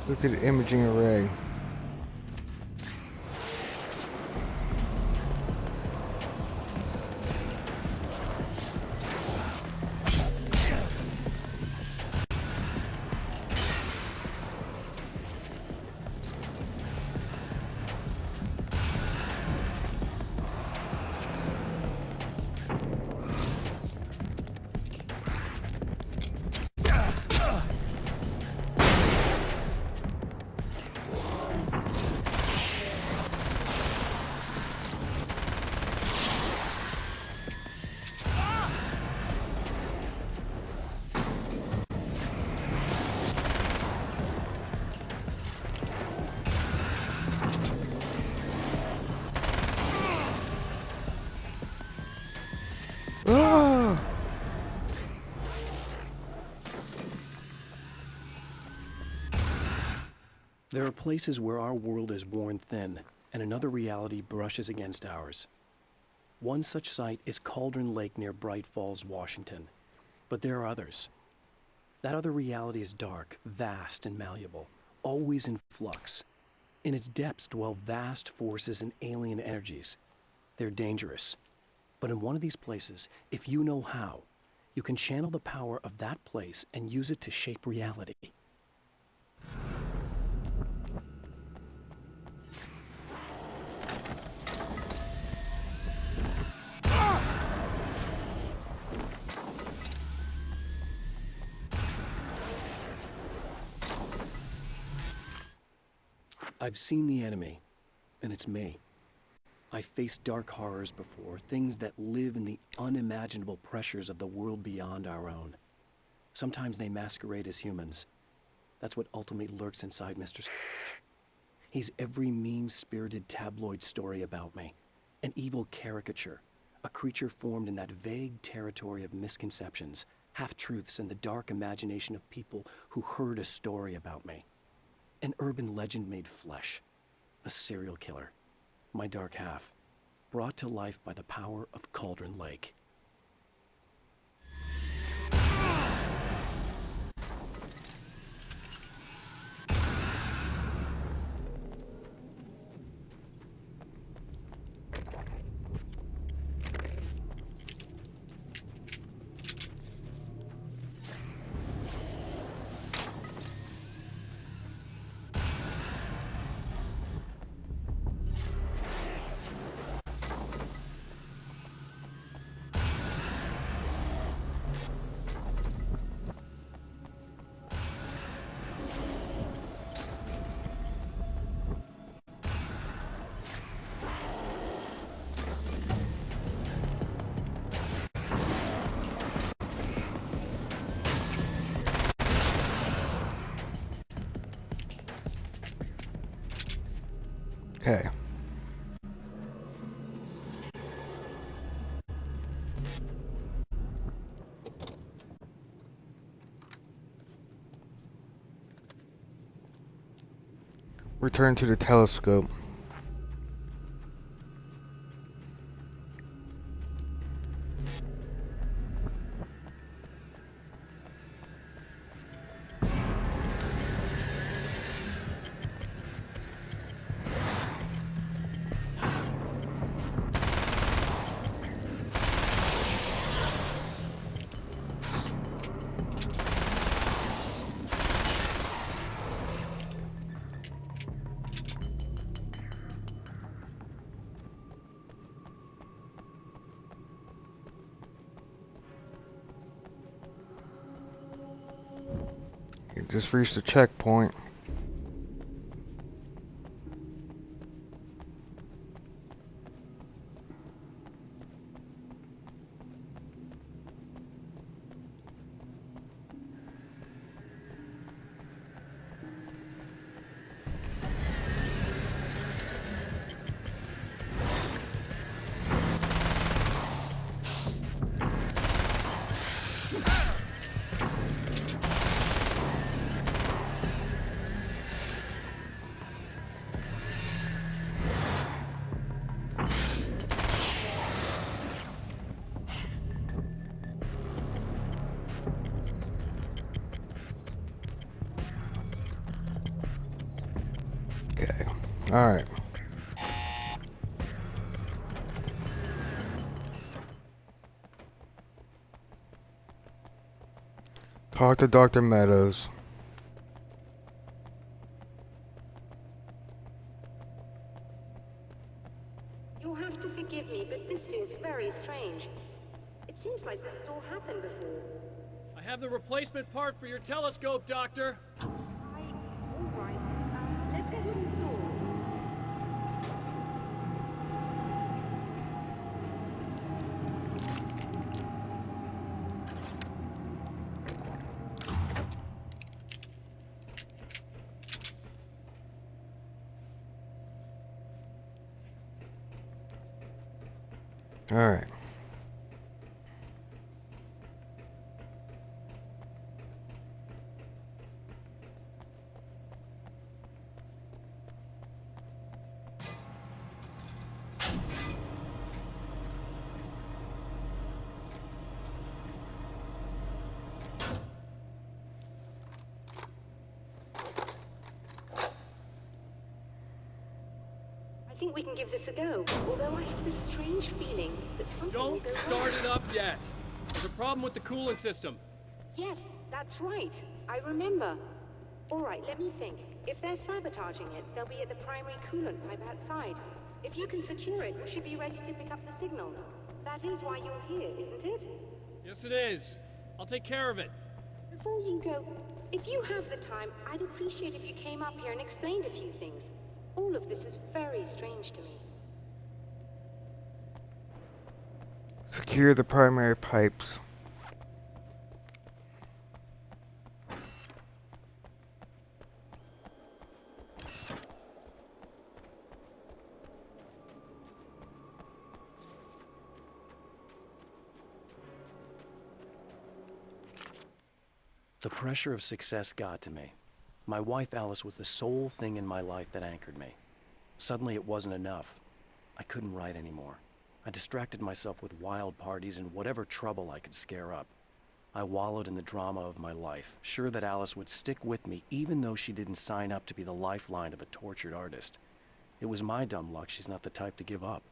Look at the imaging array. Ah! There are places where our world is worn thin, and another reality brushes against ours. One such site is Cauldron Lake near Bright Falls, Washington. But there are others. That other reality is dark, vast, and malleable, always in flux. In its depths dwell vast forces and alien energies. They're dangerous. But in one of these places, if you know how, you can channel the power of that place and use it to shape reality. I've seen the enemy, and it's me. I've faced dark horrors before, things that live in the unimaginable pressures of the world beyond our own. Sometimes they masquerade as humans. That's what ultimately lurks inside Mr. Scrooge. He's every mean-spirited tabloid story about me, an evil caricature, a creature formed in that vague territory of misconceptions, half-truths, and the dark imagination of people who heard a story about me. An urban legend made flesh, a serial killer, my dark half, brought to life by the power of Cauldron Lake. Okay. Return to the telescope. You just reached the checkpoint. Alright. Talk to Dr. Meadows. You'll have to forgive me, but this feels very strange. It seems like this has all happened before. I have the replacement part for your telescope, Doctor. All right. Let's get it installed. Alright. I think we can give this a go, although I have this strange feeling that something will Don't go start wrong. it up yet. There's a problem with the cooling system. Yes, that's right. I remember. All right, let me think. If they're sabotaging it, they'll be at the primary coolant pipe outside. If you can secure it, we should be ready to pick up the signal. That is why you're here, isn't it? Yes, it is. I'll take care of it. Before you go, if you have the time, I'd appreciate if you came up here and explained a few things. All of this is very strange to me. Secure the primary pipes. The pressure of success got to me. My wife Alice was the sole thing in my life that anchored me. Suddenly it wasn't enough. I couldn't write anymore. I distracted myself with wild parties and whatever trouble I could scare up. I wallowed in the drama of my life, sure that Alice would stick with me even though she didn't sign up to be the lifeline of a tortured artist. It was my dumb luck she's not the type to give up.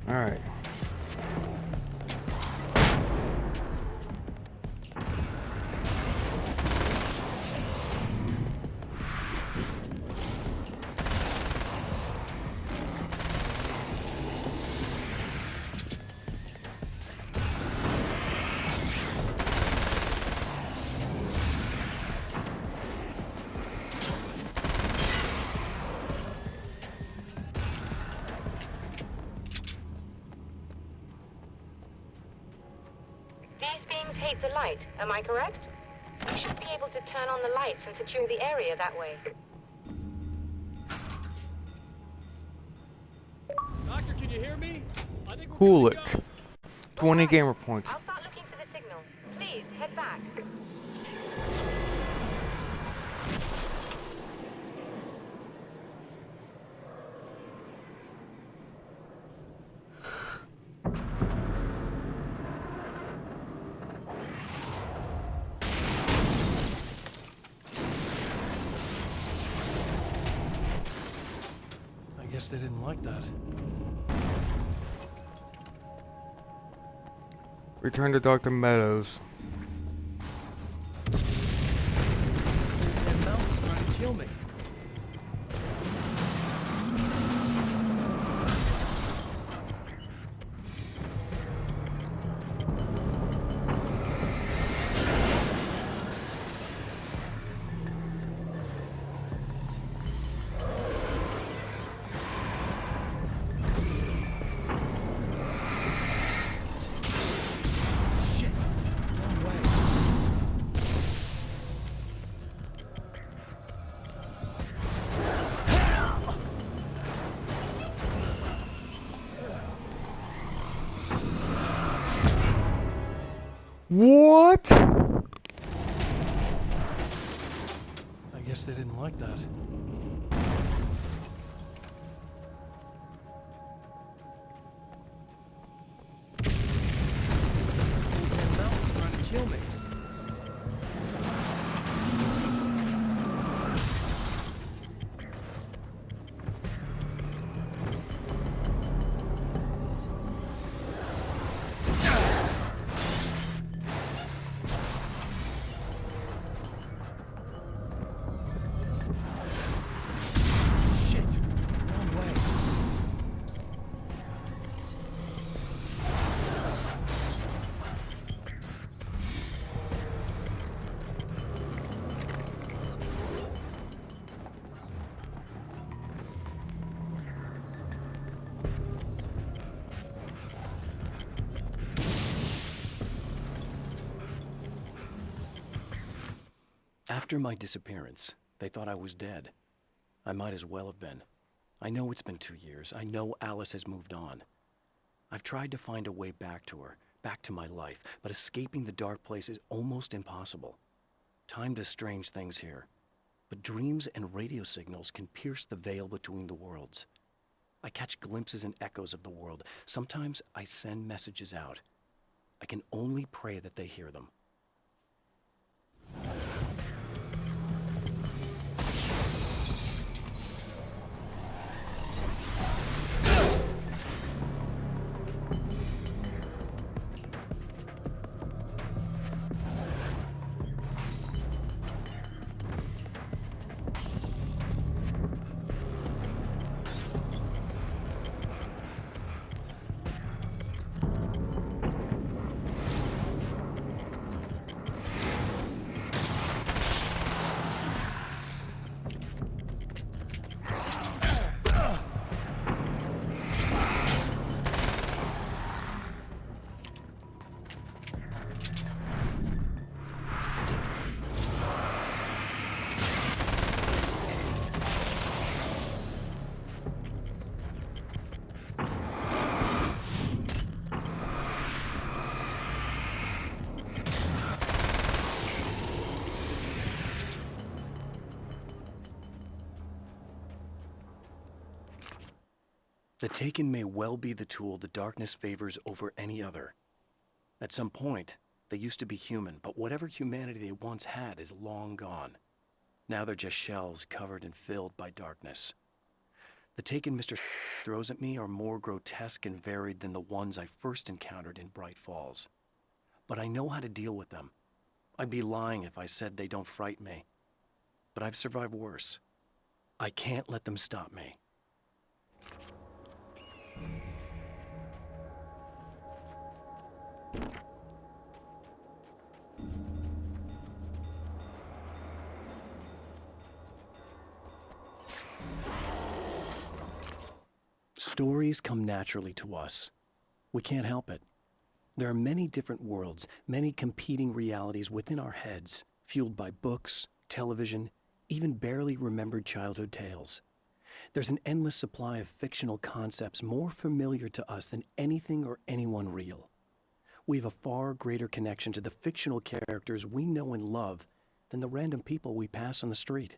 Alright. Hate the light, am I correct? We should be able to turn on the lights and secure the area that way. Doctor, can you hear me? I think we're Cool good to it. go. 20 gamer points. I'll start looking for the signal. Please, head back. I guess they didn't like that. Return to Dr. Meadows. That mountain's trying to kill me. What? I guess they didn't like that. The mountain's trying to kill me. Shit! Wrong way. After my disappearance, they thought I was dead. I might as well have been. I know it's been 2 years. I know Alice has moved on. I've tried to find a way back to her, back to my life, but escaping the dark place is almost impossible. Time does strange things here, but dreams and radio signals can pierce the veil between the worlds. I catch glimpses and echoes of the world. Sometimes I send messages out. I can only pray that they hear them. The Taken may well be the tool the darkness favors over any other. At some point, they used to be human, but whatever humanity they once had is long gone. Now they're just shells covered and filled by darkness. The Taken Mr. throws at me are more grotesque and varied than the ones I first encountered in Bright Falls. But I know how to deal with them. I'd be lying if I said they don't frighten me. But I've survived worse. I can't let them stop me. Stories come naturally to us. We can't help it. There are many different worlds, many competing realities within our heads, fueled by books, television, even barely remembered childhood tales. There's an endless supply of fictional concepts more familiar to us than anything or anyone real. We have a far greater connection to the fictional characters we know and love than the random people we pass on the street.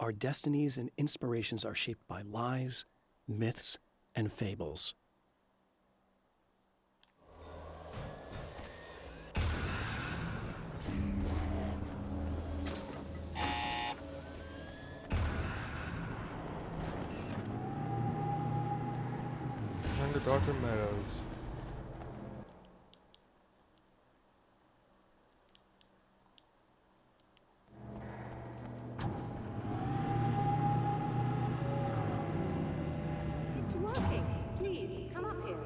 Our destinies and inspirations are shaped by lies, myths, and fables. Turn to Dr. Meadows. It's working. Please, come up here.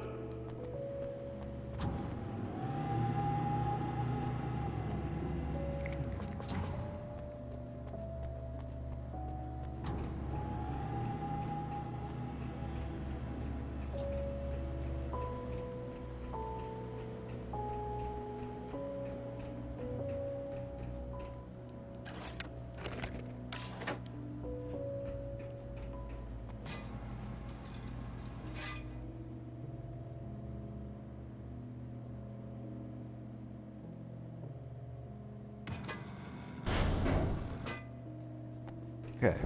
Okay.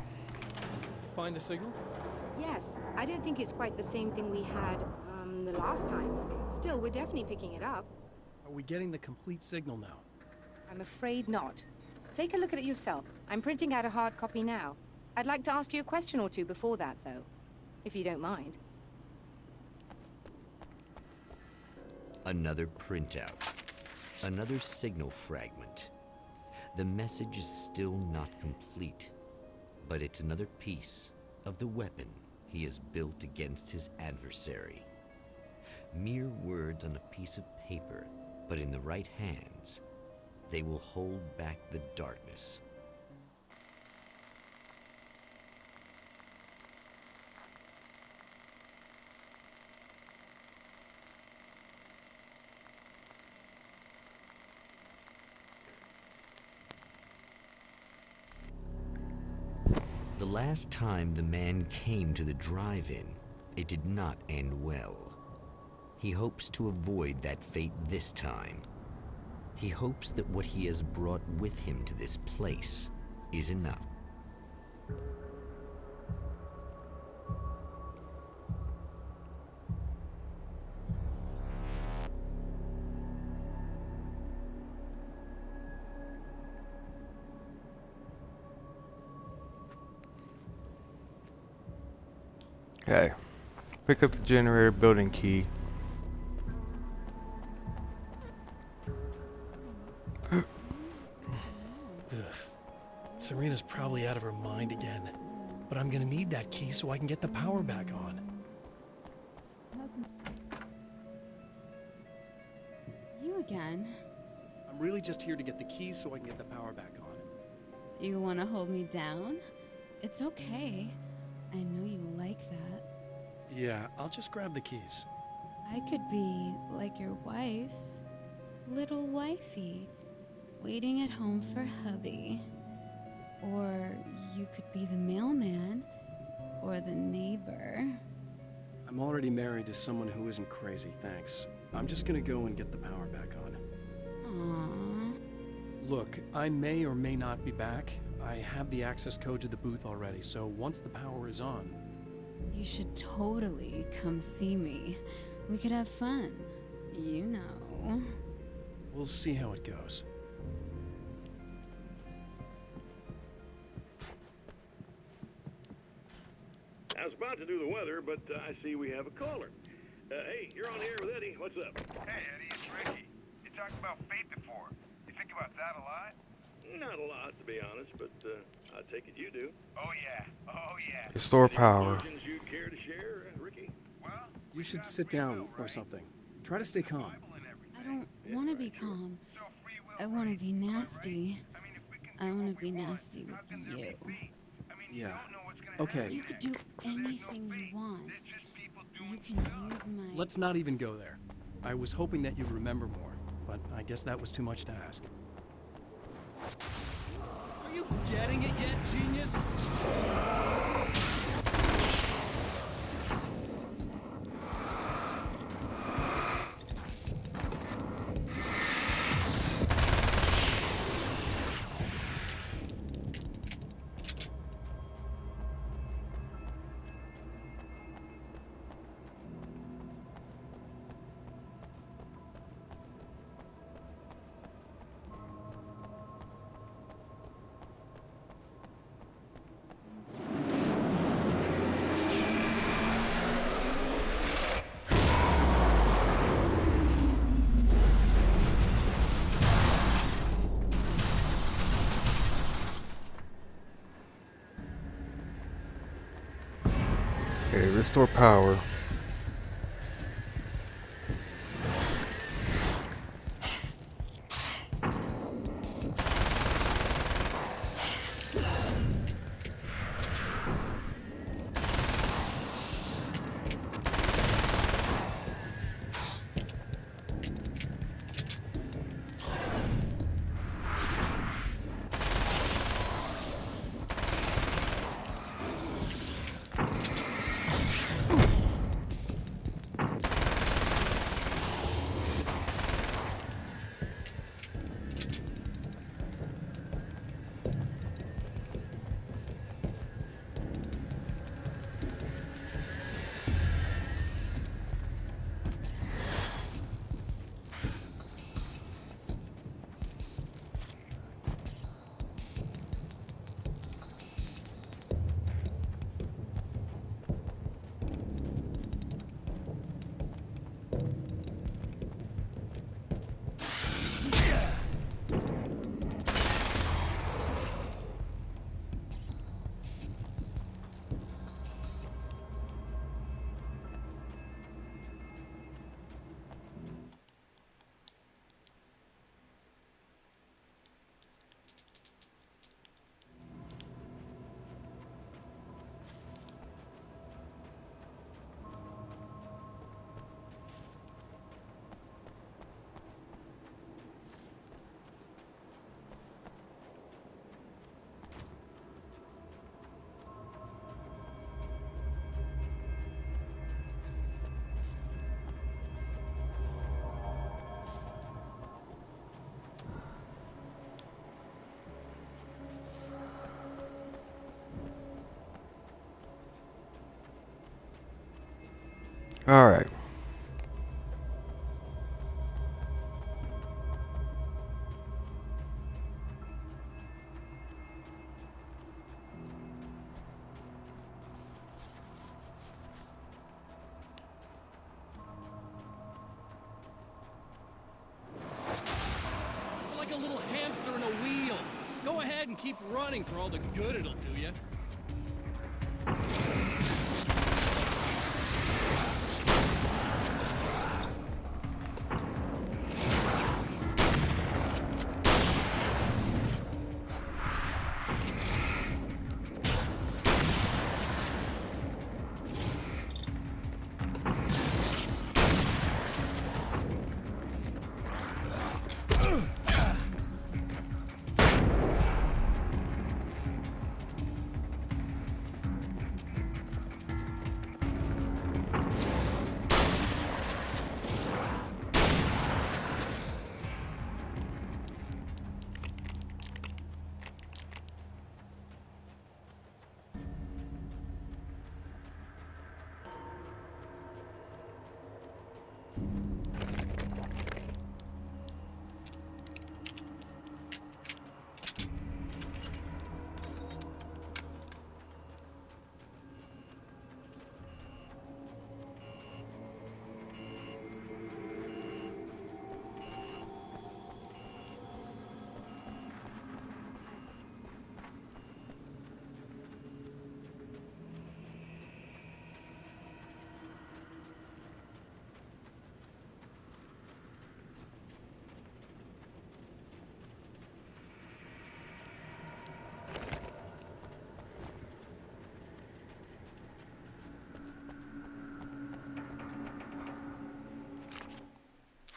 Find the signal? Yes, I don't think it's quite the same thing we had, the last time. Still, we're definitely picking it up. Are we getting the complete signal now? I'm afraid not. Take a look at it yourself. I'm printing out a hard copy now. I'd like to ask you a question or two before that, though, if you don't mind. Another printout. Another signal fragment. The message is still not complete, but it's another piece of the weapon he has built against his adversary. Mere words on a piece of paper, but in the right hands, they will hold back the darkness. The last time the man came to the drive-in, it did not end well. He hopes to avoid that fate this time. He hopes that what he has brought with him to this place is enough. Okay. Pick up the generator building key. Serena's probably out of her mind again. But I'm gonna need that key so I can get the power back on. You again? I'm really just here to get the key so I can get the power back on. Do you want to hold me down? It's okay. I know you like that. Yeah, I'll just grab the keys. I could be like your wife. Little wifey. Waiting at home for hubby. Or you could be the mailman. Or the neighbor. I'm already married to someone who isn't crazy, thanks. I'm just gonna go and get the power back on. Aww. Look, I may or may not be back. I have the access code to the booth already, so once the power is on... You should totally come see me. We could have fun. You know. We'll see how it goes. I was about to do the weather, but I see we have a caller. Hey, you're on the air with Eddie. What's up? Hey, Eddie, it's Ricky. You talked about fate before. You think about that a lot? Not a lot, to be honest, but I take it you do. Oh, yeah. Oh, yeah. Restore Any power. conclusions you'd care to share, Ricky? Well, You should sit down or something. Try to stay calm. I don't want to be calm. I want to be nasty. I want to be nasty with you. Yeah. Okay, You could do anything you want. You can use my... let's not even go there. I was hoping that you'd remember more, but I guess that was too much to ask. Are you getting it yet, genius? Okay, restore power. Alright. You're like a little hamster in a wheel. Go ahead and keep running for all the good it'll do you.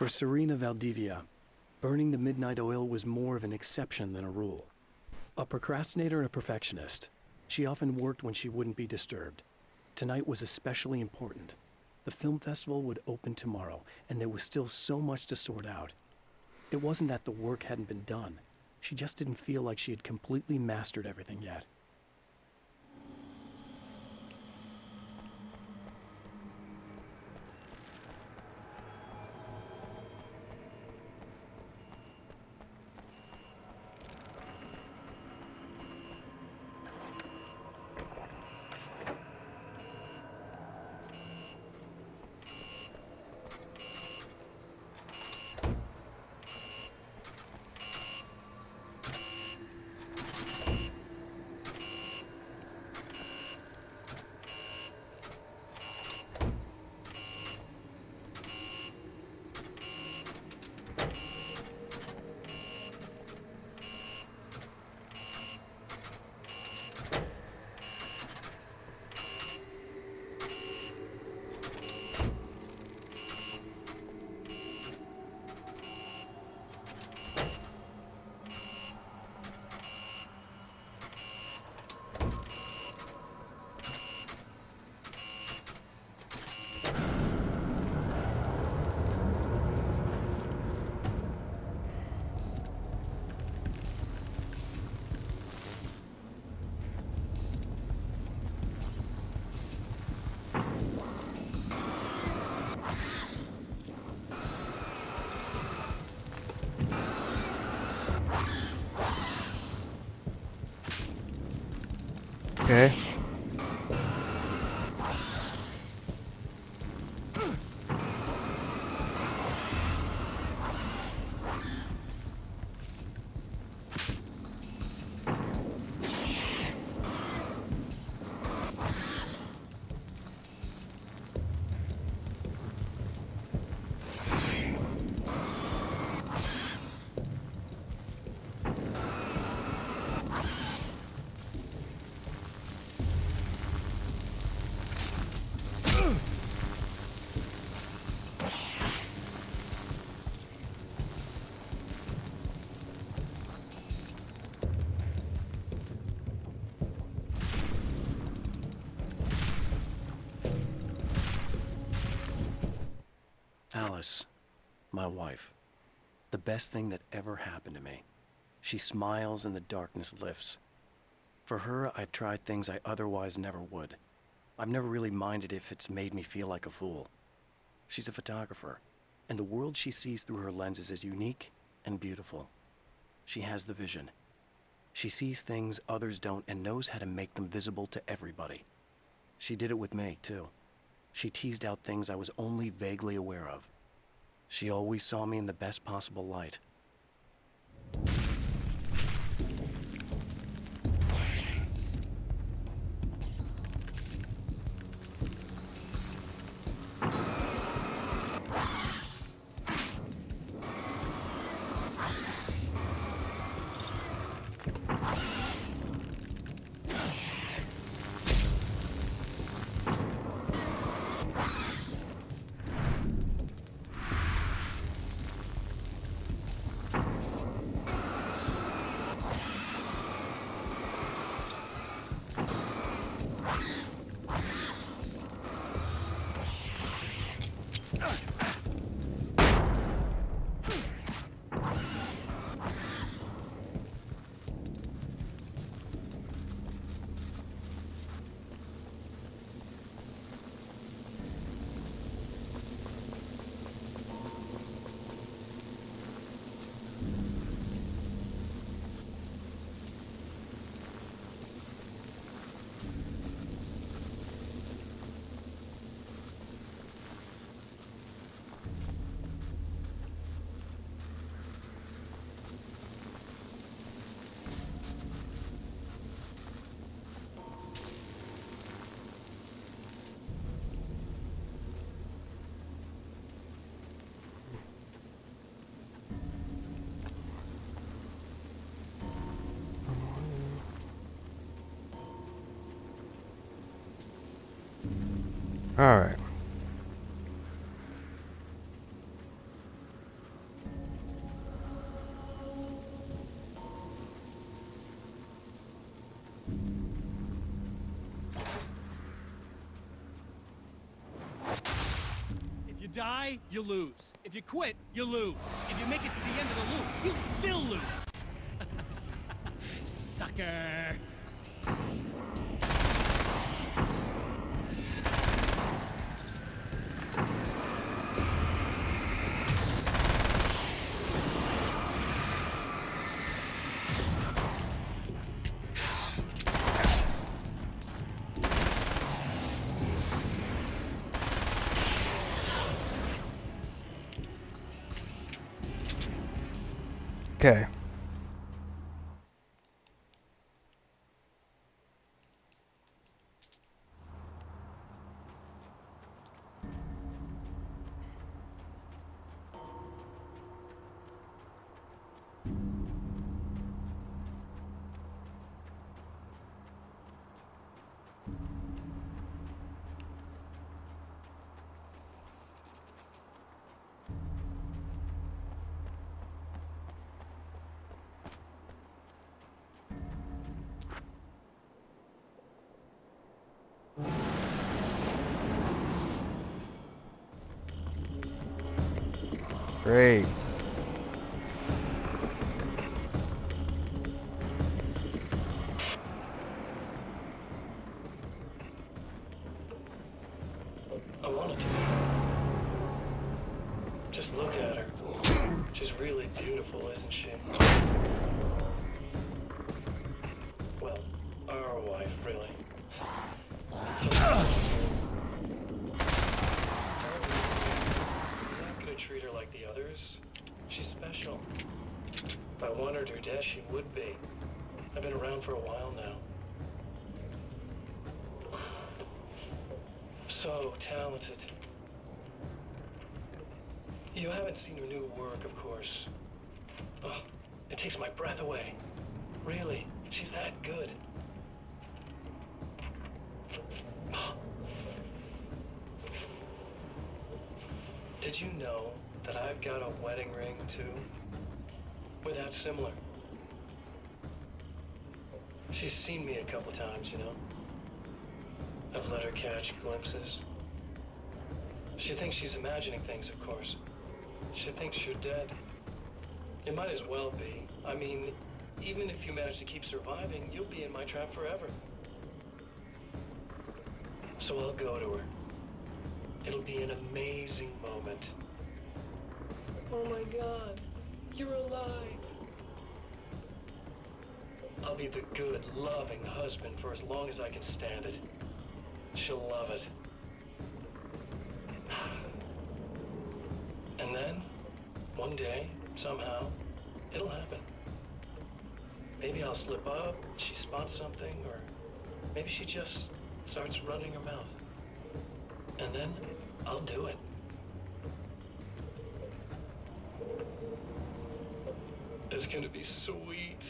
For Serena Valdivia, burning the midnight oil was more of an exception than a rule. A procrastinator and a perfectionist, she often worked when she wouldn't be disturbed. Tonight was especially important. The film festival would open tomorrow, and there was still so much to sort out. It wasn't that the work hadn't been done. She just didn't feel like she had completely mastered everything yet. Okay. Alice, my wife, the best thing that ever happened to me. She smiles and the darkness lifts. For her, I've tried things I otherwise never would. I've never really minded if it's made me feel like a fool. She's a photographer, and the world she sees through her lenses is unique and beautiful. She has the vision. She sees things others don't and knows how to make them visible to everybody. She did it with me, too. She teased out things I was only vaguely aware of. She always saw me in the best possible light. All right. If you die, you lose. If you quit, you lose. If you make it to the end of the loop, you still lose. Sucker. Okay. Great. I wanted to. Just look at her. She's really beautiful, isn't she? Well, our wife, really. I'm not gonna treat her like the others. She's special. If I wanted her dead, she would be. I've been around for a while now. So talented. You haven't seen her new work, of course. Oh, it takes my breath away. Really, she's that good. Did you know that I've got a wedding ring, too? We're that similar. She's seen me a couple times, you know? I've let her catch glimpses. She thinks she's imagining things, of course. She thinks you're dead. It might as well be. I mean, even if you manage to keep surviving, you'll be in my trap forever. So I'll go to her. It'll be an amazing moment. Oh my God, you're alive. I'll be the good, loving husband for as long as I can stand it. She'll love it. And then, one day, somehow, it'll happen. Maybe I'll slip up, she spots something, or maybe she just starts running her mouth. And then, I'll do it. It's gonna be sweet.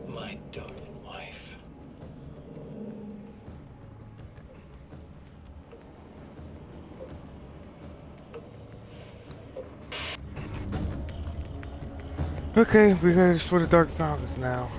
My darling wife. Okay, we gotta destroy the Dark Fountains now.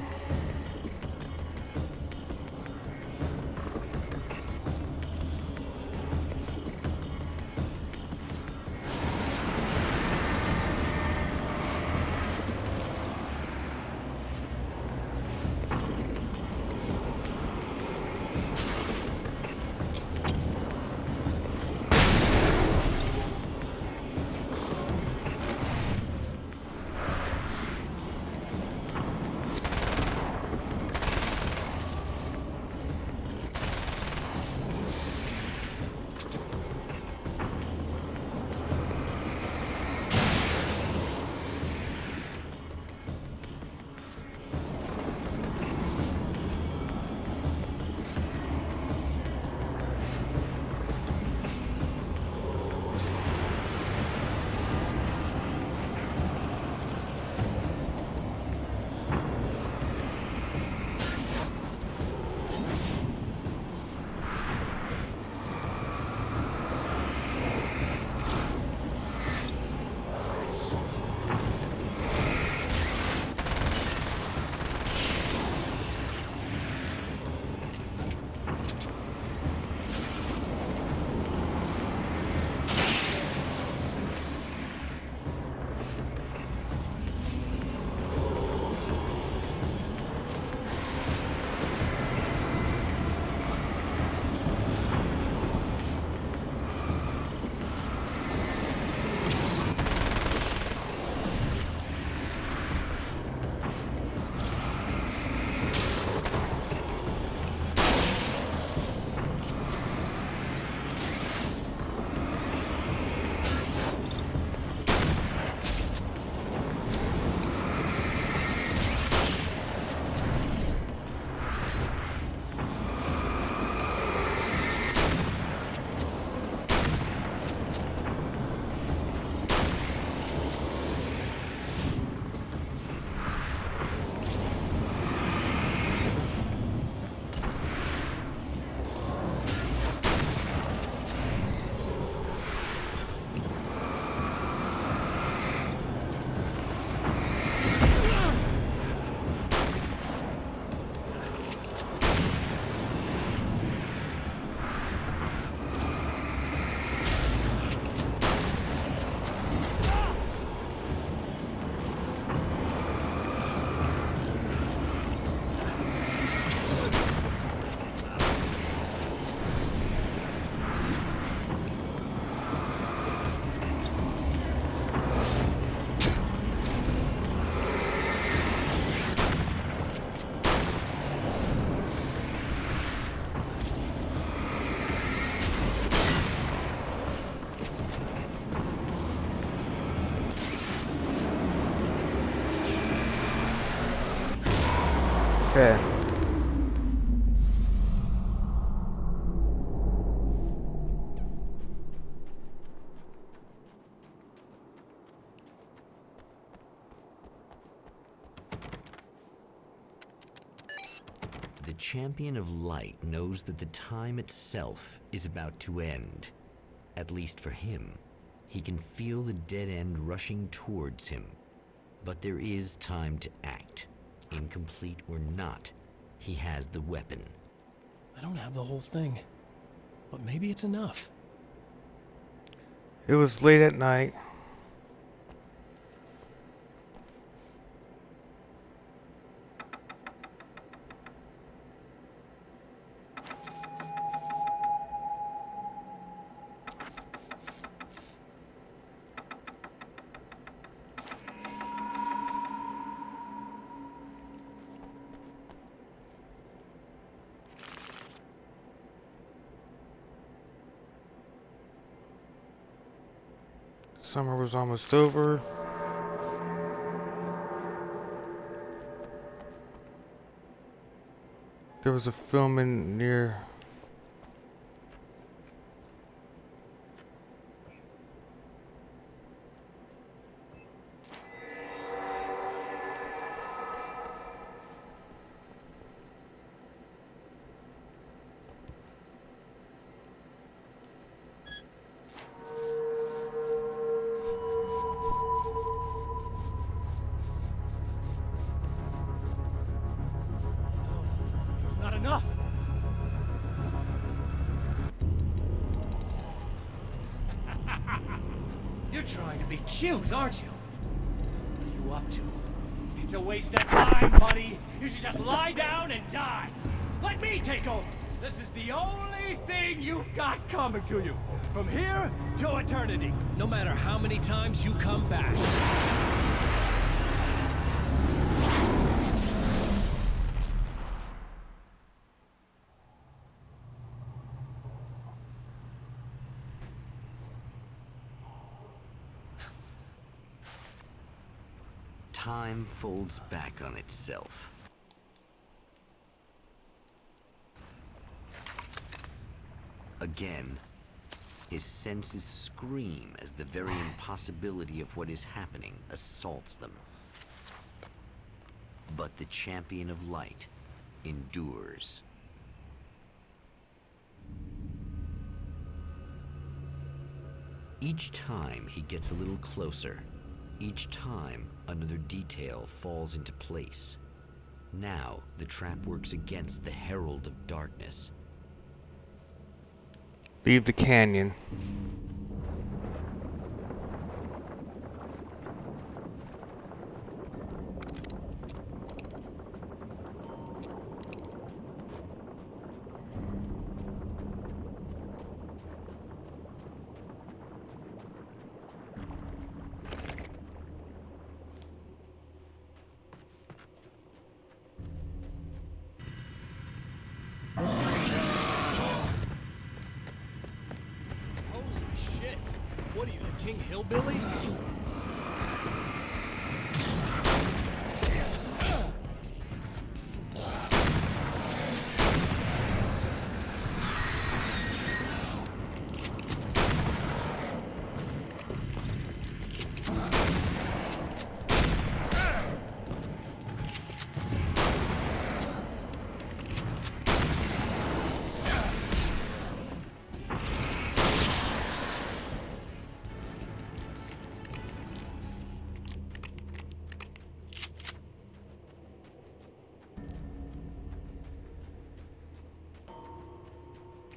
Okay. The Champion of Light knows that the time itself is about to end. At least for him. He can feel the dead end rushing towards him. But there is time to act. Incomplete or not, he has the weapon. I don't have the whole thing, but maybe it's enough. It was late at night. Summer was almost over. There was a filming near. It's not enough. You're trying to be cute, aren't you? What are you up to? It's a waste of time, buddy. You should just lie down and die. Let me take over. This is the only thing you've got coming to you. From here to eternity. No matter how many times you come back. Time folds back on itself. Again, his senses scream as the very impossibility of what is happening assaults them. But the champion of light endures. Each time he gets a little closer, each time another detail falls into place. Now the trap works against the Herald of Darkness. Leave the canyon. Holy shit. What are you, the King Hillbilly?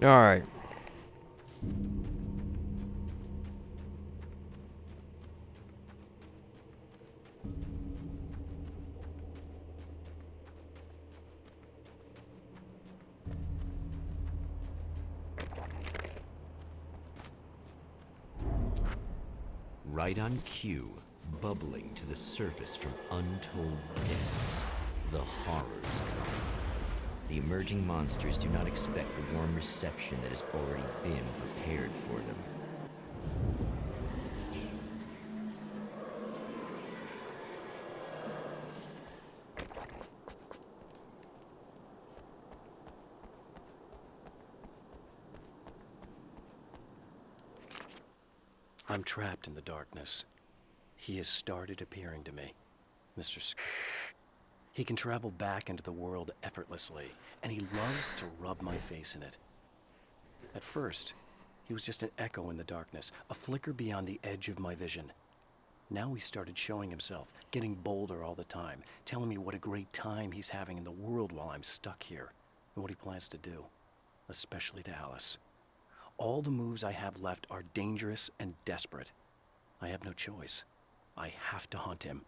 All right. Right on cue, bubbling to the surface from untold depths, the horrors come. The emerging monsters do not expect the warm reception that has already been prepared for them. I'm trapped in the darkness. He has started appearing to me. Mr. He can travel back into the world effortlessly, and he loves to rub my face in it. At first, he was just an echo in the darkness, a flicker beyond the edge of my vision. Now he started showing himself, getting bolder all the time, telling me what a great time he's having in the world while I'm stuck here, and what he plans to do, especially to Alice. All the moves I have left are dangerous and desperate. I have no choice. I have to hunt him.